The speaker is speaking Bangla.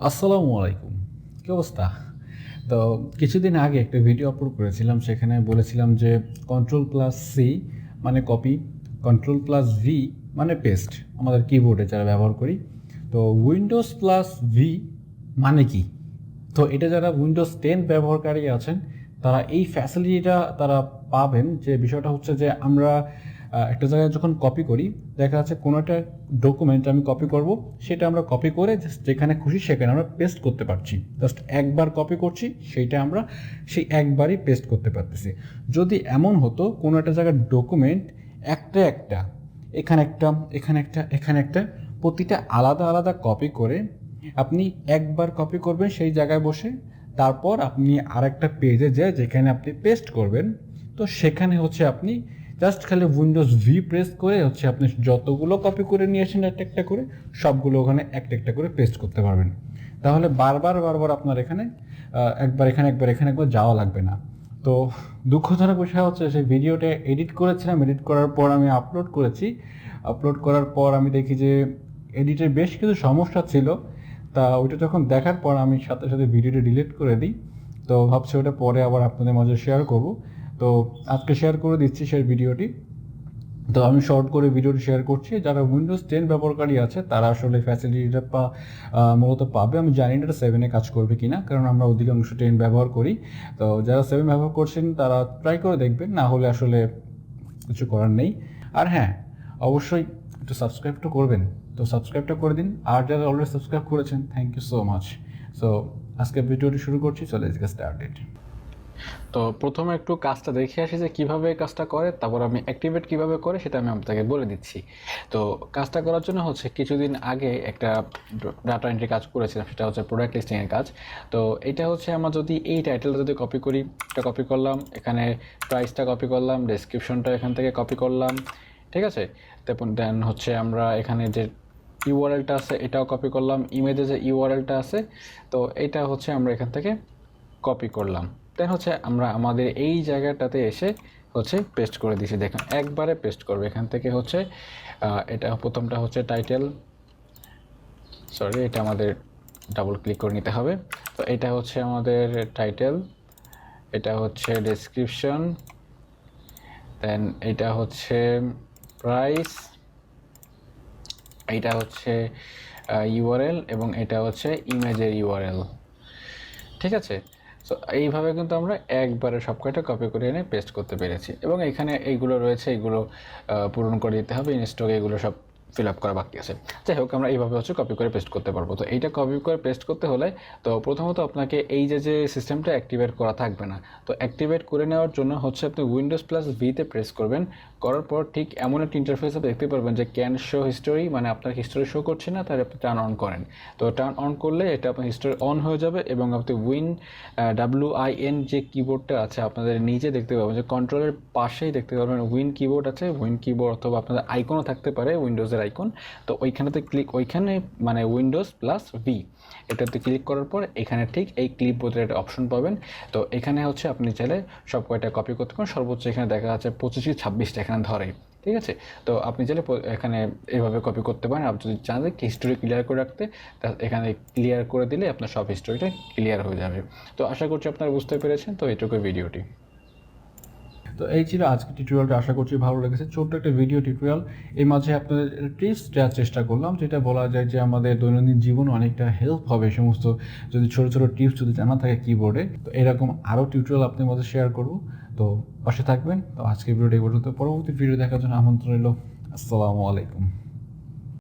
আসসালামু আলাইকুম। কী অবস্থা? তো কিছুদিন আগে একটা ভিডিও আপলোড করেছিলাম, সেখানে বলেছিলাম যে Ctrl+C মানে কপি, Ctrl+V মানে পেস্ট আমাদের কিবোর্ডে যারা ব্যবহার করি। তো Windows+V মানে কি? তো এটা যারা Windows 10 ব্যবহারকারী আছেন তারা এই ফ্যাসিলিটিটা তারা পাবেন। যে বিষয়টা হচ্ছে যে আমরা একটা জায়গায় যখন কপি করি, দেখা যাচ্ছে কোনো একটা ডকুমেন্ট আমি কপি করব, সেটা আমরা কপি করে জাস্ট যেখানে খুশি সেখানে আমরা পেস্ট করতে পারছি। জাস্ট একবার কপি করছি, সেইটা আমরা সেই একবারই পেস্ট করতে পারতেছি। যদি এমন হতো কোনো একটা জায়গার ডকুমেন্ট একটা একটা, এখানে একটা, এখানে একটা, এখানে একটা, প্রতিটা আলাদা আলাদা কপি করে আপনি একবার কপি করবেন সেই জায়গায় বসে, তারপর আপনি আরেকটা পেজে যেয়ে যেখানে আপনি পেস্ট করবেন, তো সেখানে হচ্ছে আপনি জাস্ট খালি উইন্ডোজ ভি প্রেস করে হচ্ছে আপনি যতগুলো কপি করে নিয়ে আসেন একটা একটা করে সবগুলো ওখানে একটা একটা করে পেস্ট করতে পারবেন। তাহলে বারবার বারবার আপনার এখানে একবার এখানে একবার এখানে একবার যাওয়া লাগবে না। তো দুঃখজনক বিষয় হচ্ছে সেই ভিডিওটা এডিট করেছিলাম, এডিট করার পর আমি আপলোড করেছি। আপলোড করার পর আমি দেখি যে এডিটের বেশ কিছু সমস্যা ছিল। তা ওইটা যখন দেখার পর আমি সাথে সাথে ভিডিওটা ডিলিট করে দিই। তো ভাবছি ওটা পরে আবার আপনাদের মাঝে শেয়ার করব। তো আজকে শেয়ার করে দিচ্ছি সেই ভিডিওটি। তো আমি শর্ট করে ভিডিওটি শেয়ার করছি। যারা উইন্ডোজ 10 ব্যবহারকারী আছে তারা আসলে ফ্যাসিলিটিটা মূলত পাবে। আমি জানি না এটা 7-এ কাজ করবে কি না, কারণ আমরা অধিকাংশ 10 ব্যবহার করি। তো যারা 7 ব্যবহার করছেন তারা ট্রাই করে দেখবেন, না হলে আসলে কিছু করার নেই। আর হ্যাঁ, অবশ্যই একটু সাবস্ক্রাইবটা করবেন। তো সাবস্ক্রাইবটা করে দিন। আর যারা অলরেডি সাবস্ক্রাইব করেছেন, thank you so much. So আজকে ভিডিওটি শুরু করছি, সো লেটস গেট স্টার্টেড। তো প্রথমে একটু কাজটা দেখে আসি যে কীভাবে কাজটা করে, তারপর আমি অ্যাক্টিভেট কীভাবে করে সেটা আমি আপনাকে বলে দিচ্ছি। তো কাজটা করার জন্য হচ্ছে কিছুদিন আগে একটা ডাটা এন্ট্রি কাজ করেছিলাম, সেটা হচ্ছে প্রোডাক্ট লিস্টিংয়ের কাজ। তো এটা হচ্ছে আমরা যদি এই টাইটেলটা যদি কপি করি, এটা কপি করলাম, এখানে প্রাইসটা কপি করলাম, ডেসক্রিপশনটা এখান থেকে কপি করলাম, ঠিক আছে। তারপর দেন হচ্ছে আমরা এখানে যে ইউআরএলটা আছে এটাও কপি করলাম, ইমেজে যে ইউআরএলটা আছে তো এটা হচ্ছে আমরা এখান থেকে কপি করলাম। দেন হচ্ছে আমরা আমাদের এই জায়গাটাতে এসে হচ্ছে পেস্ট করে দিয়েছি। দেখুন একবারে পেস্ট করবে এখান থেকে হচ্ছে এটা প্রথমটা হচ্ছে টাইটেল, সরি এটা আমাদের ডাবল ক্লিক করে নিতে হবে। তো এটা হচ্ছে আমাদের টাইটেল, এটা হচ্ছে ডেসক্রিপশন, দেন এটা হচ্ছে প্রাইস, এইটা হচ্ছে ইউআরএল এবং এটা হচ্ছে ইমেজের ইউআরএল, ঠিক আছে। সো এইভাবে কিন্তু আমরা একবারে সব কয়টা কপি করে এনে পেস্ট করতে পেরেছি। এবং এখানে এইগুলো রয়েছে, এইগুলো পূরণ করে দিতে হবে, ইনস্টকে এগুলো সব ফিল আপ করা বাকি আছে। যাই হোক, আমরা এইভাবে হচ্ছে কপি করে পেস্ট করতে পারবো। তো এইটা কপি করে পেস্ট করতে হলে তো প্রথমত আপনাকে এই যে সিস্টেমটা অ্যাক্টিভেট করা থাকবে না। তো অ্যাক্টিভেট করে নেওয়ার জন্য হচ্ছে আপনি Windows+V-তে প্রেস করবেন। করার পর ঠিক এমন একটা ইন্টারফেস আপনি দেখতে পারবেন যে ক্যান শো হিস্টোরি, মানে আপনার হিস্টোরি শো করছে না, তাহলে আপনি টার্ন অন করেন। তো টার্ন অন করলে এটা আপনার হিস্টোরি অন হয়ে যাবে এবং আপনি WIN যে কিবোর্ডটা আছে আপনাদের নিচে দেখতে পাবেন, যে কন্ট্রোলের পাশেই দেখতে পাবেন উইন কিবোর্ড আছে। উইন কিবোর্ড অথবা আপনাদের আইকনও থাকতে পারে, উইন্ডোজের আইকন। তো ওইখানেতে ক্লিক, ওইখানে মানে Windows+V এটাতে ক্লিক করার পর এখানে ঠিক এই ক্লিপবোর্ডের একটা অপশন পাবেন। তো এখানে হচ্ছে আপনি চাইলে সব কয়টা কপি করতে পারেন। সর্বোচ্চ এখানে দেখা যাচ্ছে 25-26টা এখানে ধরে, ঠিক আছে। তো আপনি চাইলে এখানে এইভাবে কপি করতে পারেন। আপনি যদি চান যে হিস্টোরি ক্লিয়ার করে রাখতে, তা এখানে ক্লিয়ার করে দিলে আপনার সব হিস্টোরিটা ক্লিয়ার হয়ে যাবে। তো আশা করছি আপনারা বুঝতে পেরেছেন। তো এইটুকু ভিডিওটি। তো এই ছিল আজকের টিউটোরিয়ালটা, আশা করছি ভালো লেগেছে। ছোট্ট একটা ভিডিও টিউটোরিয়াল, এই মাঝে আপনাদের টিপস দেওয়ার চেষ্টা করলাম, যেটা বলা যায় যে আমাদের দৈনন্দিন জীবনে অনেকটা হেল্প হবে এই সমস্ত যদি ছোটো ছোটো টিপস যদি জানা থাকে কিবোর্ডে। তো এরকম আরও টিউটোরিয়াল আপনার মধ্যে শেয়ার করব। তো পাশে থাকবেন। তো আজকের ভিডিওটা এই পর্যন্ত, পরবর্তী ভিডিও দেখার জন্য আমন্ত্রণ রইল। আসসালামু আলাইকুম।